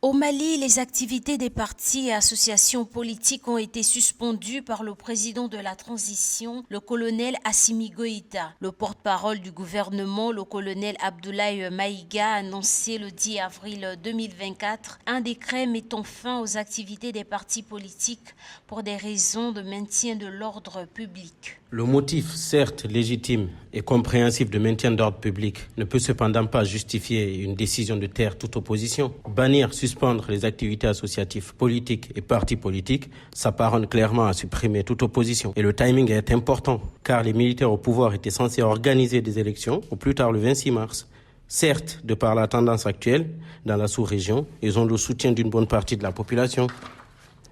Au Mali, les activités des partis et associations politiques ont été suspendues par le président de la transition, le colonel Assimi Goïta. Le porte-parole du gouvernement, le colonel Abdoulaye Maïga, a annoncé le 10 avril 2024 un décret mettant fin aux activités des partis politiques pour des raisons de maintien de l'ordre public. Le motif, certes légitime et compréhensif de maintien d'ordre public, ne peut cependant pas justifier une décision de taire toute opposition. Bannir, suspendre les activités associatives, politiques et partis politiques s'apparente clairement à supprimer toute opposition. Et le timing est important, car les militaires au pouvoir étaient censés organiser des élections au plus tard le 26 mars. Certes, de par la tendance actuelle dans la sous-région, ils ont le soutien d'une bonne partie de la population.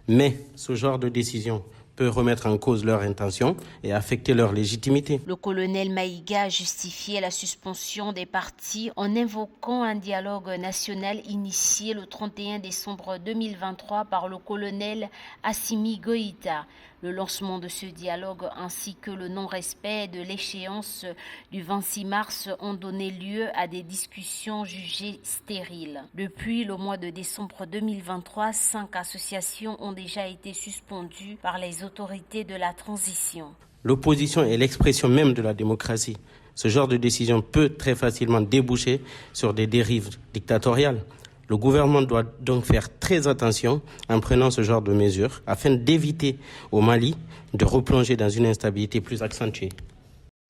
Mais ce genre de décision peut remettre en cause leur intention et affecter leur légitimité. Le colonel Maïga a justifié la suspension des partis en invoquant un dialogue national initié le 31 décembre 2023 par le colonel Assimi Goïta. Le lancement de ce dialogue ainsi que le non-respect de l'échéance du 26 mars ont donné lieu à des discussions jugées stériles. Depuis le mois de décembre 2023, 5 associations ont déjà été suspendues par les autorités de la transition. L'opposition est l'expression même de la démocratie. Ce genre de décision peut très facilement déboucher sur des dérives dictatoriales. Le gouvernement doit donc faire très attention en prenant ce genre de mesures afin d'éviter au Mali de replonger dans une instabilité plus accentuée.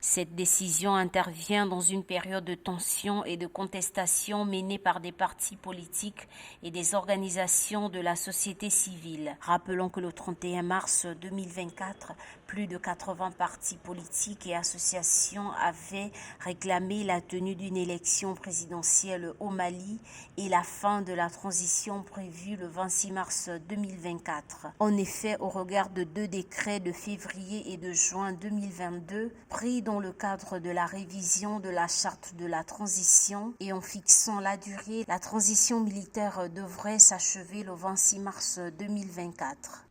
Cette décision intervient dans une période de tension et de contestation menée par des partis politiques et des organisations de la société civile. Rappelons que le 31 mars 2024, plus de 80 partis politiques et associations avaient réclamé la tenue d'une élection présidentielle au Mali et la fin de la transition prévue le 26 mars 2024. En effet, au regard de 2 décrets de février et de juin 2022 pris dans le cadre de la révision de la charte de la transition et en fixant la durée, la transition militaire devrait s'achever le 26 mars 2024.